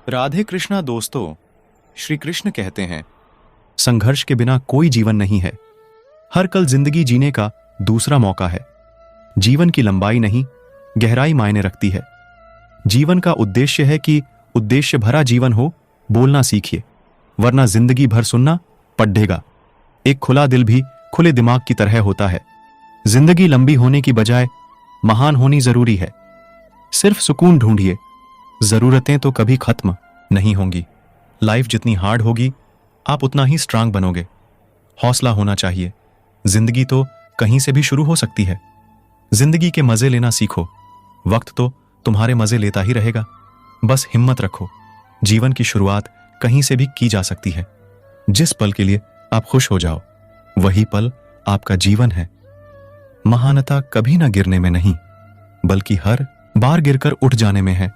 राधे कृष्णा दोस्तों, श्री कृष्ण कहते हैं, संघर्ष के बिना कोई जीवन नहीं है। हर कल जिंदगी जीने का दूसरा मौका है। जीवन की लंबाई नहीं, गहराई मायने रखती है। जीवन का उद्देश्य है कि उद्देश्य भरा जीवन हो, बोलना सीखिए, वरना जिंदगी भर सुनना पढ़ेगा। एक खुला दिल भी खुले दिमाग की तरह होता है। जिंदगी लंबी होने की बजाय महान होनी जरूरी है। सिर्फ सुकून ढूंढिए, जरूरतें तो कभी खत्म नहीं होंगी। लाइफ जितनी हार्ड होगी, आप उतना ही स्ट्रांग बनोगे। हौसला होना चाहिए। जिंदगी तो कहीं से भी शुरू हो सकती है। जिंदगी के मजे लेना सीखो। वक्त तो तुम्हारे मजे लेता ही रहेगा। बस हिम्मत रखो। जीवन की शुरुआत कहीं से भी की जा सकती है। जिस पल के लिए आप खुश हो जाओ, वही पल आपका जीवन है। महानता कभी ना गिरने में नहीं, बल्कि हर बार गिरकर उठ जाने में है।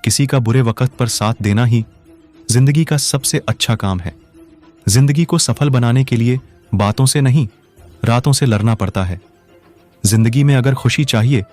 किसी का बुरे वक्त पर साथ देना ही जिंदगी का सबसे अच्छा काम है। जिंदगी को सफल बनाने के लिए बातों से नहीं, रातों से लड़ना पड़ता है। जिंदगी में अगर खुशी चाहिए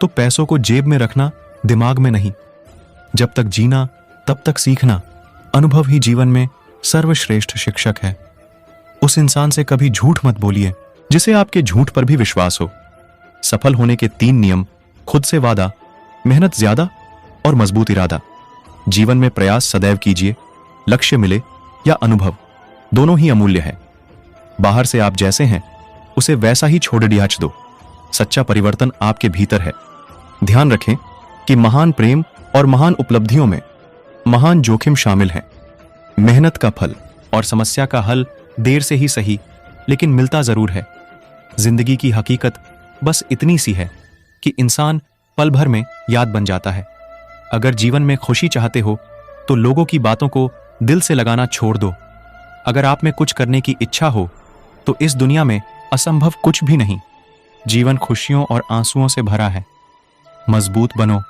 तो पैसों को जेब में रखना, दिमाग में नहीं। जब तक जीना तब तक सीखना। अनुभव ही जीवन में सर्वश्रेष्ठ शिक्षक है। उस इंसान से कभी झूठ मत बोलिए जिसे आपके झूठ पर भी विश्वास हो। सफल होने के 3 नियम: खुद से वादा, मेहनत ज्यादा और मजबूत इरादा। जीवन में प्रयास सदैव कीजिए। लक्ष्य मिले या अनुभव, दोनों ही अमूल्य है। बाहर से आप जैसे हैं उसे वैसा ही छोड़ दिया दो। सच्चा परिवर्तन आपके भीतर है। ध्यान रखें कि महान प्रेम और महान उपलब्धियों में महान जोखिम शामिल है। मेहनत का फल और समस्या का हल देर से ही सही, लेकिन मिलता जरूर है। जिंदगी की हकीकत बस इतनी सी है कि इंसान पल भर में याद बन जाता है। अगर जीवन में खुशी चाहते हो तो लोगों की बातों को दिल से लगाना छोड़ दो। अगर आप में कुछ करने की इच्छा हो तो इस दुनिया में असंभव कुछ भी नहीं। जीवन खुशियों और आंसुओं से भरा है। मजबूत बनो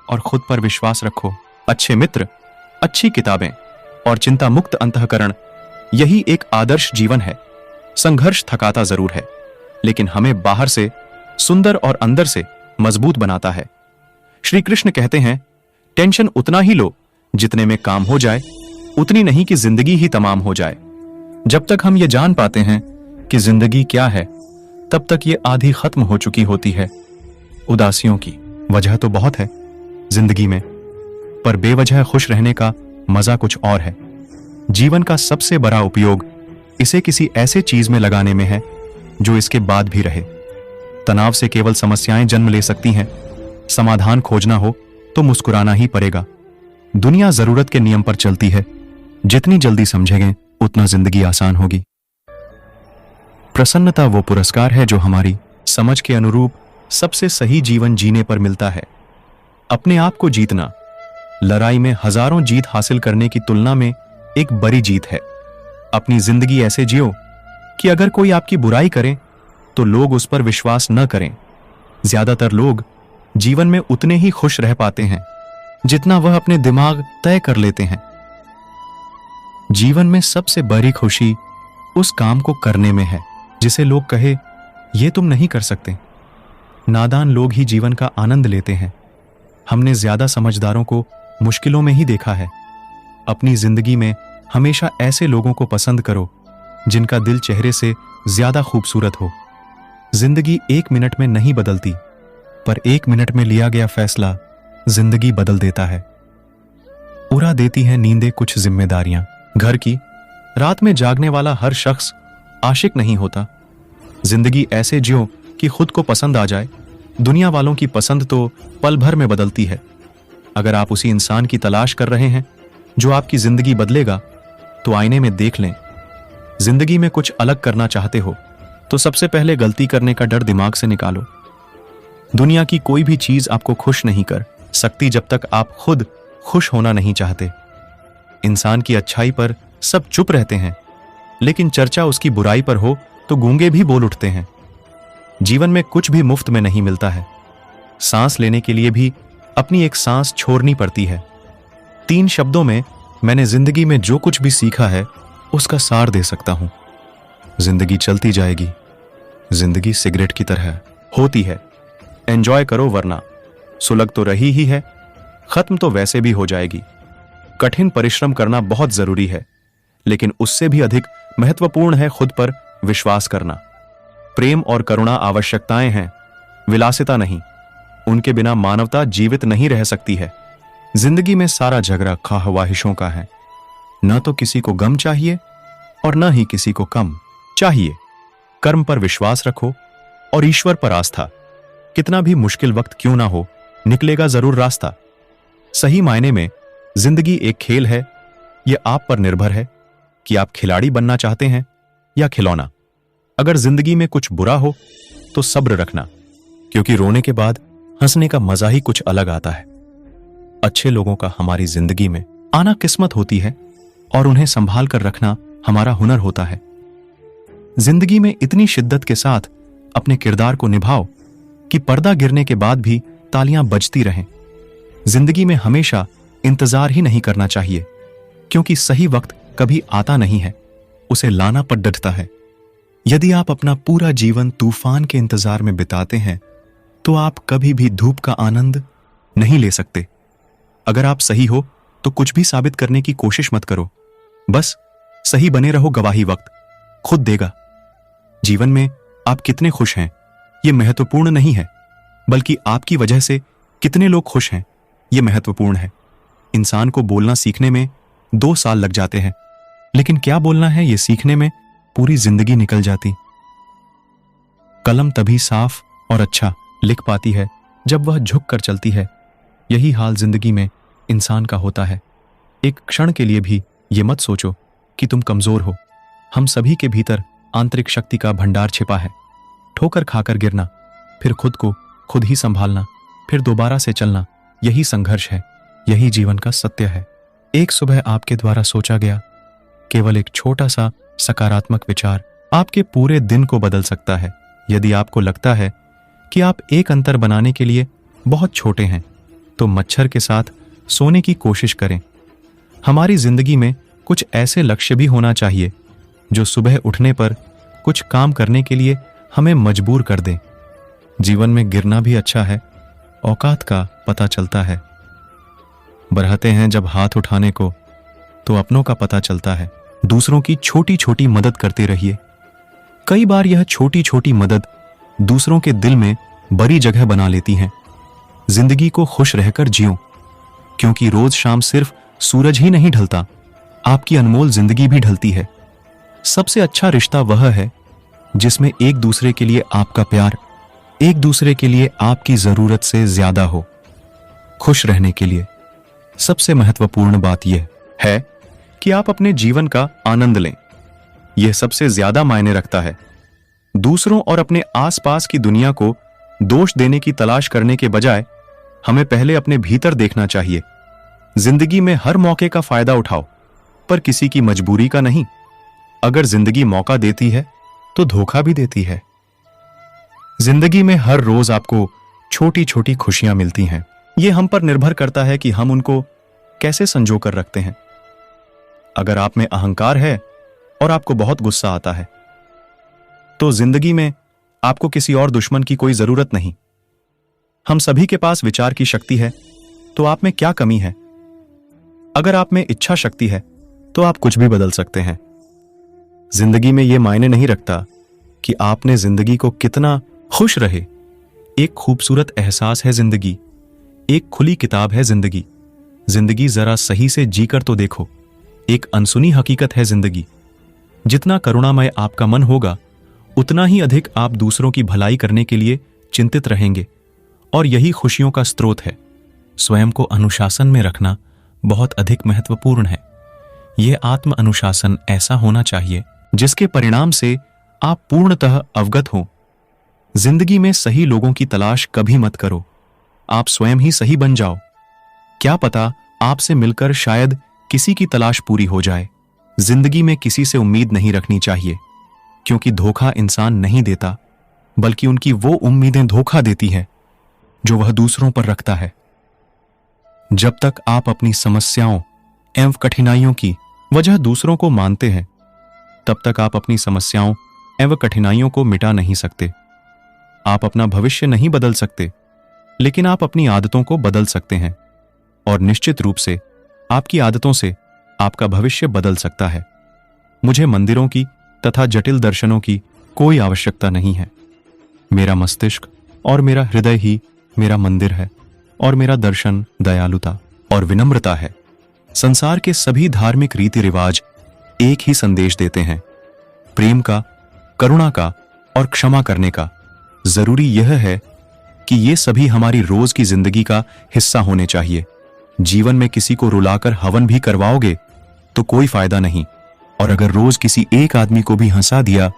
और खुद पर विश्वास रखो। अच्छे मित्र, अच्छी किताबें और चिंता मुक्त अंतःकरण, यही एक आदर्श जीवन है। संघर्ष थकाता जरूर है, लेकिन हमें बाहर से सुंदर और अंदर से मजबूत बनाता है। श्री कृष्ण कहते हैं, टेंशन उतना ही लो जितने में काम हो जाए, उतनी नहीं कि जिंदगी ही तमाम हो जाए। जब तक हम ये जान पाते हैं कि जिंदगी क्या है, तब तक ये आधी खत्म हो चुकी होती है। उदासियों की वजह तो बहुत है जिंदगी में, पर बेवजह खुश रहने का मजा कुछ और है। जीवन का सबसे बड़ा उपयोग इसे किसी ऐसे चीज में लगाने में है जो इसके बाद भी रहे। तनाव से केवल समस्याएं जन्म ले सकती हैं। समाधान खोजना हो तो मुस्कुराना ही पड़ेगा। दुनिया जरूरत के नियम पर चलती है। जितनी जल्दी समझेंगे उतना जिंदगी आसान होगी। प्रसन्नता वो पुरस्कार है जो हमारी समझ के अनुरूप सबसे सही जीवन जीने पर मिलता है। अपने आप को जीतना लड़ाई में हजारों जीत हासिल करने की तुलना में एक बड़ी जीत है। अपनी जिंदगी ऐसे जियो कि अगर कोई आपकी बुराई करे तो लोग उस पर विश्वास न करें। ज्यादातर लोग जीवन में उतने ही खुश रह पाते हैं जितना वह अपने दिमाग तय कर लेते हैं। जीवन में सबसे बड़ी खुशी उस काम को करने में है जिसे लोग कहे, ये तुम नहीं कर सकते। नादान लोग ही जीवन का आनंद लेते हैं। हमने ज्यादा समझदारों को मुश्किलों में ही देखा है। अपनी जिंदगी में हमेशा ऐसे लोगों को पसंद करो जिनका दिल चेहरे से ज्यादा खूबसूरत हो। जिंदगी 1 मिनट में नहीं बदलती, पर 1 मिनट में लिया गया फैसला जिंदगी बदल देता है। उड़ा देती है नींदें कुछ जिम्मेदारियां। घर की रात में जागने वाला हर शख्स आशिक नहीं होता। जिंदगी ऐसे जियो कि खुद को पसंद आ जाए। दुनिया वालों की पसंद तो पल भर में बदलती है। अगर आप उसी इंसान की तलाश कर रहे हैं जो आपकी जिंदगी बदलेगा, तो आईने में देख लें। जिंदगी में कुछ अलग करना चाहते हो तो सबसे पहले गलती करने का डर दिमाग से निकालो। दुनिया की कोई भी चीज आपको खुश नहीं कर सकती जब तक आप खुद खुश होना नहीं चाहते। इंसान की अच्छाई पर सब चुप रहते हैं, लेकिन चर्चा उसकी बुराई पर हो तो गूंगे भी बोल उठते हैं। जीवन में कुछ भी मुफ्त में नहीं मिलता है। सांस लेने के लिए भी अपनी एक सांस छोड़नी पड़ती है। 3 शब्दों में मैंने जिंदगी में जो कुछ भी सीखा है उसका सार दे सकता हूं। जिंदगी चलती जाएगी। जिंदगी सिगरेट की तरह होती है। एंजॉय करो, वरना सुलग तो रही ही है, खत्म तो वैसे भी हो जाएगी। कठिन परिश्रम करना बहुत जरूरी है, लेकिन उससे भी अधिक महत्वपूर्ण है खुद पर विश्वास करना। प्रेम और करुणा आवश्यकताएं हैं, विलासिता नहीं। उनके बिना मानवता जीवित नहीं रह सकती है। जिंदगी में सारा झगड़ा ख्वाहिशों का है। न तो किसी को गम चाहिए और न ही किसी को कम चाहिए। कर्म पर विश्वास रखो और ईश्वर पर आस्था। कितना भी मुश्किल वक्त क्यों ना हो, निकलेगा जरूर रास्ता। सही मायने में जिंदगी एक खेल है। यह आप पर निर्भर है कि आप खिलाड़ी बनना चाहते हैं या खिलौना। अगर जिंदगी में कुछ बुरा हो तो सब्र रखना, क्योंकि रोने के बाद हंसने का मजा ही कुछ अलग आता है। अच्छे लोगों का हमारी जिंदगी में आना किस्मत होती है और उन्हें संभाल कर रखना हमारा हुनर होता है। जिंदगी में इतनी शिद्दत के साथ अपने किरदार को निभाओ कि पर्दा गिरने के बाद भी तालियां बजती रहें। जिंदगी में हमेशा इंतजार ही नहीं करना चाहिए, क्योंकि सही वक्त कभी आता नहीं है, उसे लाना पर डरता है। यदि आप अपना पूरा जीवन तूफान के इंतजार में बिताते हैं तो आप कभी भी धूप का आनंद नहीं ले सकते। अगर आप सही हो तो कुछ भी साबित करने की कोशिश मत करो, बस सही बने रहो। गवाही वक्त खुद देगा। जीवन में आप कितने खुश हैं यह महत्वपूर्ण नहीं है, बल्कि आपकी वजह से कितने लोग खुश हैं यह महत्वपूर्ण है। इंसान को बोलना सीखने में 2 साल लग जाते हैं, लेकिन क्या बोलना है यह सीखने में पूरी जिंदगी निकल जाती। कलम तभी साफ और अच्छा लिख पाती है जब वह झुक कर चलती है। यही हाल जिंदगी में इंसान का होता है। एक क्षण के लिए भी ये मत सोचो कि तुम कमजोर हो। हम सभी के भीतर आंतरिक शक्ति का भंडार छिपा है। ठोकर खाकर गिरना, फिर खुद को खुद ही संभालना, फिर दोबारा से चलना, यही संघर्ष है, यही जीवन का सत्य है। एक सुबह आपके द्वारा सोचा गया केवल एक छोटा सा सकारात्मक विचार आपके पूरे दिन को बदल सकता है। यदि आपको लगता है कि आप एक अंतर बनाने के लिए बहुत छोटे हैं, तो मच्छर के साथ सोने की कोशिश करें। हमारी जिंदगी में कुछ ऐसे लक्ष्य भी होना चाहिए जो सुबह उठने पर कुछ काम करने के लिए हमें मजबूर कर दें। जीवन में गिरना भी अच्छा है, औकात का पता चलता है। बरहते हैं जब हाथ उठाने को तो अपनों का पता चलता है। दूसरों की छोटी छोटी मदद करते रहिए। कई बार यह छोटी छोटी मदद दूसरों के दिल में बड़ी जगह बना लेती हैं। जिंदगी को खुश रहकर जियो, क्योंकि रोज शाम सिर्फ सूरज ही नहीं ढलता, आपकी अनमोल जिंदगी भी ढलती है। सबसे अच्छा रिश्ता वह है जिसमें एक दूसरे के लिए आपका प्यार, एक दूसरे के लिए आपकी जरूरत से ज्यादा हो। खुश रहने के लिए सबसे महत्वपूर्ण बात यह है कि आप अपने जीवन का आनंद लें। यह सबसे ज्यादा मायने रखता है। दूसरों और अपने आसपास की दुनिया को दोष देने की तलाश करने के बजाय हमें पहले अपने भीतर देखना चाहिए। जिंदगी में हर मौके का फायदा उठाओ, पर किसी की मजबूरी का नहीं। अगर जिंदगी मौका देती है तो धोखा भी देती है। जिंदगी में हर रोज आपको छोटी छोटी खुशियां मिलती हैं। यह हम पर निर्भर करता है कि हम उनको कैसे संजो कर रखते हैं। अगर आप में अहंकार है और आपको बहुत गुस्सा आता है, तो जिंदगी में आपको किसी और दुश्मन की कोई जरूरत नहीं। हम सभी के पास विचार की शक्ति है, तो आप में क्या कमी है? अगर आप में इच्छा शक्ति है तो आप कुछ भी बदल सकते हैं। जिंदगी में यह मायने नहीं रखता कि आपने जिंदगी को कितना खुश रहे। एक खूबसूरत एहसास है जिंदगी, एक खुली किताब है जिंदगी। जिंदगी जरा सही से जीकर तो देखो। एक अनसुनी हकीकत है जिंदगी। जितना करुणामय आपका मन होगा, उतना ही अधिक आप दूसरों की भलाई करने के लिए चिंतित रहेंगे, और यही खुशियों का स्रोत है। स्वयं को अनुशासन में रखना बहुत अधिक महत्वपूर्ण है। यह आत्म अनुशासन ऐसा होना चाहिए जिसके परिणाम से आप पूर्णतः अवगत हो। जिंदगी में सही लोगों की तलाश कभी मत करो, आप स्वयं ही सही बन जाओ। क्या पता आपसे मिलकर शायद किसी की तलाश पूरी हो जाए। जिंदगी में किसी से उम्मीद नहीं रखनी चाहिए, क्योंकि धोखा इंसान नहीं देता, बल्कि उनकी वो उम्मीदें धोखा देती हैं जो वह दूसरों पर रखता है। जब तक आप अपनी समस्याओं एवं कठिनाइयों की वजह दूसरों को मानते हैं, तब तक आप अपनी समस्याओं एवं कठिनाइयों को मिटा नहीं सकते। आप अपना भविष्य नहीं बदल सकते, लेकिन आप अपनी आदतों को बदल सकते हैं, और निश्चित रूप से आपकी आदतों से आपका भविष्य बदल सकता है। मुझे मंदिरों की तथा जटिल दर्शनों की कोई आवश्यकता नहीं है। मेरा मस्तिष्क और मेरा हृदय ही मेरा मंदिर है और मेरा दर्शन दयालुता और विनम्रता है। संसार के सभी धार्मिक रीति रिवाज एक ही संदेश देते हैं, प्रेम का, करुणा का और क्षमा करने का। जरूरी यह है कि ये सभी हमारी रोज की जिंदगी का हिस्सा होने चाहिए। जीवन में किसी को रुलाकर हवन भी करवाओगे तो कोई फायदा नहीं, और अगर रोज किसी एक आदमी को भी हंसा दिया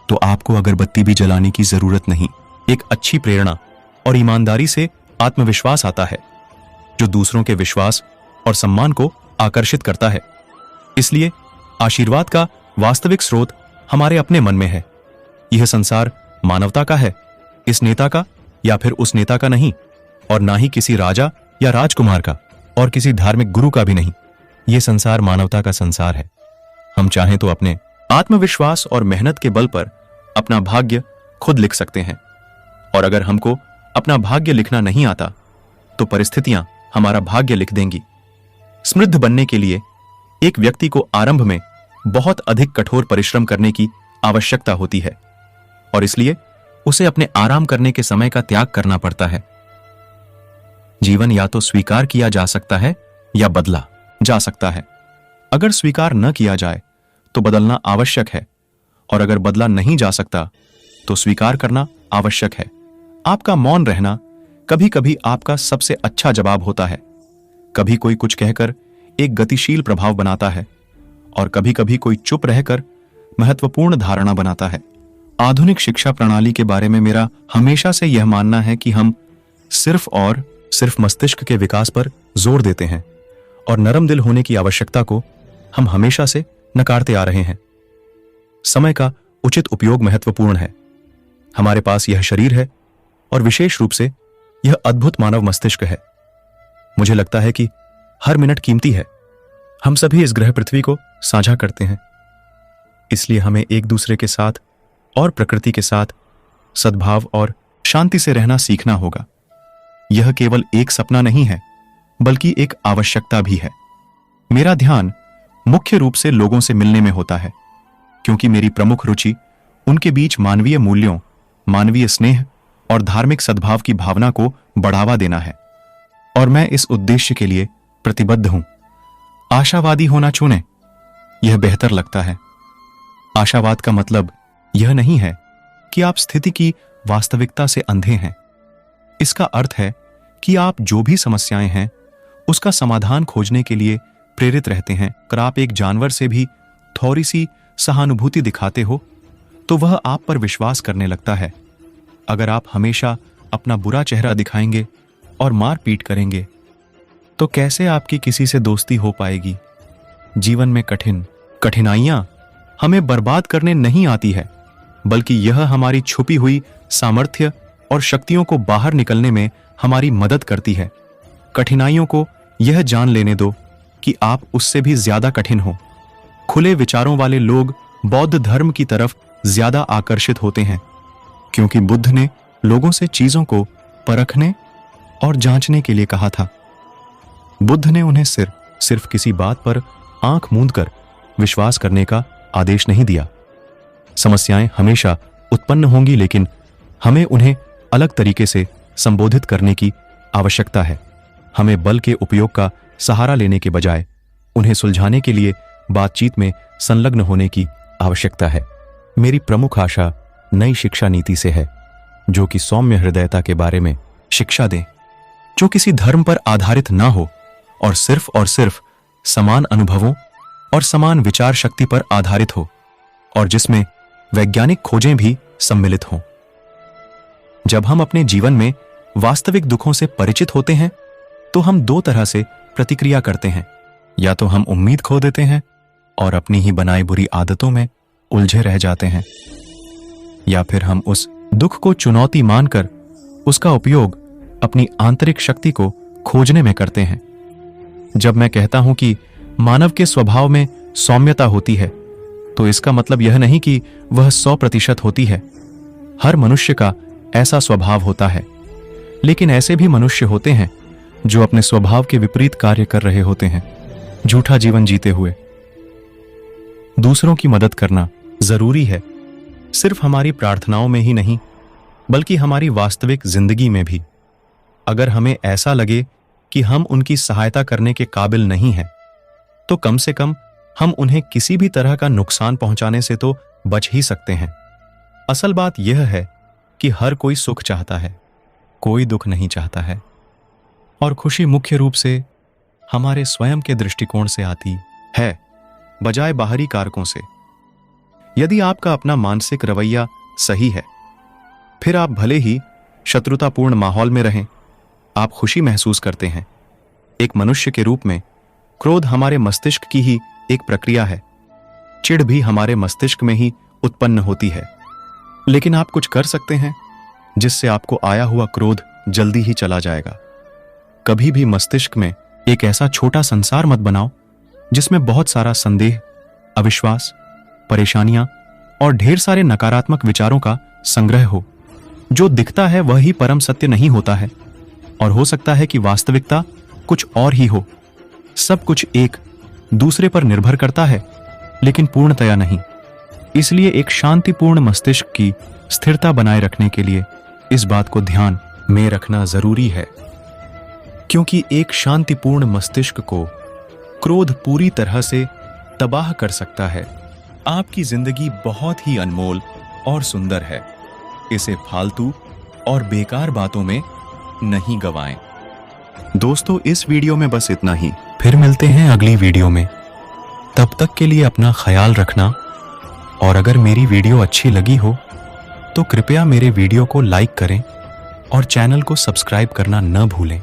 तो आपको अगरबत्ती भी जलाने की जरूरत नहीं। एक अच्छी प्रेरणा और ईमानदारी से आत्मविश्वास आता है, जो दूसरों के विश्वास और सम्मान को आकर्षित करता है। इसलिए आशीर्वाद का वास्तविक स्रोत हमारे अपने मन में है। यह संसार मानवता का है, इस नेता का या फिर उस नेता का नहीं, और ना ही किसी राजा या राजकुमार का और किसी धार्मिक गुरु का भी नहीं। यह संसार मानवता का संसार है। हम चाहें तो अपने आत्मविश्वास और मेहनत के बल पर अपना भाग्य खुद लिख सकते हैं, और अगर हमको अपना भाग्य लिखना नहीं आता तो परिस्थितियां हमारा भाग्य लिख देंगी। समृद्ध बनने के लिए एक व्यक्ति को आरंभ में बहुत अधिक कठोर परिश्रम करने की आवश्यकता होती है, और इसलिए उसे अपने आराम करने के समय का त्याग करना पड़ता है। जीवन या तो स्वीकार किया जा सकता है या बदला जा सकता है। अगर स्वीकार न किया जाए तो बदलना आवश्यक है, और अगर बदला नहीं जा सकता तो स्वीकार करना आवश्यक है। आपका मौन रहना कभी कभी आपका सबसे अच्छा जवाब होता है। कभी कोई कुछ कहकर एक गतिशील प्रभाव बनाता है, और कभी कभी कोई चुप रहकर महत्वपूर्ण धारणा बनाता है। आधुनिक शिक्षा प्रणाली के बारे में मेरा हमेशा से यह मानना है कि हम सिर्फ और सिर्फ मस्तिष्क के विकास पर जोर देते हैं, और नरम दिल होने की आवश्यकता को हम हमेशा से नकारते आ रहे हैं। समय का उचित उपयोग महत्वपूर्ण है। हमारे पास यह शरीर है, और विशेष रूप से यह अद्भुत मानव मस्तिष्क है। मुझे लगता है कि हर मिनट कीमती है। हम सभी इस ग्रह पृथ्वी को साझा करते हैं, इसलिए हमें एक दूसरे के साथ और प्रकृति के साथ सद्भाव और शांति से रहना सीखना होगा। यह केवल एक सपना नहीं है, बल्कि एक आवश्यकता भी है। मेरा ध्यान मुख्य रूप से लोगों से मिलने में होता है, क्योंकि मेरी प्रमुख रुचि उनके बीच मानवीय मूल्यों, मानवीय स्नेह और धार्मिक सद्भाव की भावना को बढ़ावा देना है, और मैं इस उद्देश्य के लिए प्रतिबद्ध हूं। आशावादी होना चुनें, यह बेहतर लगता है। आशावाद का मतलब यह नहीं है कि आप स्थिति की वास्तविकता से अंधे हैं। इसका अर्थ है कि आप जो भी समस्याएं हैं उसका समाधान खोजने के लिए प्रेरित रहते हैं। अगर आप एक जानवर से भी थोड़ी सी सहानुभूति दिखाते हो तो वह आप पर विश्वास करने लगता है। अगर आप हमेशा अपना बुरा चेहरा दिखाएंगे और मारपीट करेंगे तो कैसे आपकी किसी से दोस्ती हो पाएगी? जीवन में कठिनाइयां हमें बर्बाद करने नहीं आती है, बल्कि यह हमारी छुपी हुई सामर्थ्य और शक्तियों को बाहर निकलने में हमारी मदद करती है। कठिनाइयों को यह जान लेने दो कि आप उससे भी ज्यादा कठिन हो। खुले विचारों वाले लोग बौद्ध धर्म की तरफ ज्यादा आकर्षित होते हैं, क्योंकि बुद्ध ने लोगों से चीजों को परखने और जांचने के लिए कहा था। बुद्ध ने उन्हें सिर्फ किसी बात पर आंख मूंदकर विश्वास करने का आदेश नहीं दिया। समस्याएं हमेशा उत्पन्न होंगी, लेकिन हमें उन्हें अलग तरीके से संबोधित करने की आवश्यकता है। हमें बल के उपयोग का सहारा लेने के बजाय उन्हें सुलझाने के लिए बातचीत में संलग्न होने की आवश्यकता है। मेरी प्रमुख आशा नई शिक्षा नीति से है, जो कि सौम्य हृदयता के बारे में शिक्षा दे, जो किसी धर्म पर आधारित ना हो और सिर्फ समान अनुभवों और समान विचार शक्ति पर आधारित हो, और जिसमें वैज्ञानिक खोजें भी सम्मिलित हों। जब हम अपने जीवन में वास्तविक दुखों से परिचित होते हैं तो हम दो तरह से प्रतिक्रिया करते हैं। या तो हम उम्मीद खो देते हैं और अपनी ही बनाई बुरी आदतों में उलझे रह जाते हैं, या फिर हम उस दुख को चुनौती मानकर उसका उपयोग अपनी आंतरिक शक्ति को खोजने में करते हैं। जब मैं कहता हूं कि मानव के स्वभाव में सौम्यता होती है, तो इसका मतलब यह नहीं कि वह 100% होती है। हर मनुष्य का ऐसा स्वभाव होता है, लेकिन ऐसे भी मनुष्य होते हैं जो अपने स्वभाव के विपरीत कार्य कर रहे होते हैं। झूठा जीवन जीते हुए। दूसरों की मदद करना जरूरी है, सिर्फ हमारी प्रार्थनाओं में ही नहीं बल्कि हमारी वास्तविक जिंदगी में भी। अगर हमें ऐसा लगे कि हम उनकी सहायता करने के काबिल नहीं हैं, तो कम से कम हम उन्हें किसी भी तरह का नुकसान पहुंचाने से तो बच ही सकते हैं। असल बात यह है कि हर कोई सुख चाहता है, कोई दुख नहीं चाहता है, और खुशी मुख्य रूप से हमारे स्वयं के दृष्टिकोण से आती है, बजाय बाहरी कारकों से। यदि आपका अपना मानसिक रवैया सही है, फिर आप भले ही शत्रुतापूर्ण माहौल में रहें, आप खुशी महसूस करते हैं। एक मनुष्य के रूप में क्रोध हमारे मस्तिष्क की ही एक प्रक्रिया है। चिढ़ भी हमारे मस्तिष्क में ही उत्पन्न होती है, लेकिन आप कुछ कर सकते हैं जिससे आपको आया हुआ क्रोध जल्दी ही चला जाएगा। कभी भी मस्तिष्क में एक ऐसा छोटा संसार मत बनाओ जिसमें बहुत सारा संदेह, अविश्वास, परेशानियां और ढेर सारे नकारात्मक विचारों का संग्रह हो। जो दिखता है वह ही परम सत्य नहीं होता है, और हो सकता है कि वास्तविकता कुछ और ही हो। सब कुछ एक दूसरे पर निर्भर करता है, लेकिन पूर्णतया नहीं। इसलिए एक शांतिपूर्ण मस्तिष्क की स्थिरता बनाए रखने के लिए इस बात को ध्यान में रखना जरूरी है, क्योंकि एक शांतिपूर्ण मस्तिष्क को क्रोध पूरी तरह से तबाह कर सकता है। आपकी जिंदगी बहुत ही अनमोल और सुंदर है, इसे फालतू और बेकार बातों में नहीं गवाएं। दोस्तों, इस वीडियो में बस इतना ही। फिर मिलते हैं अगली वीडियो में। तब तक के लिए अपना ख्याल रखना, और अगर मेरी वीडियो अच्छी लगी हो तो कृपया मेरे वीडियो को लाइक करें और चैनल को सब्सक्राइब करना न भूलें।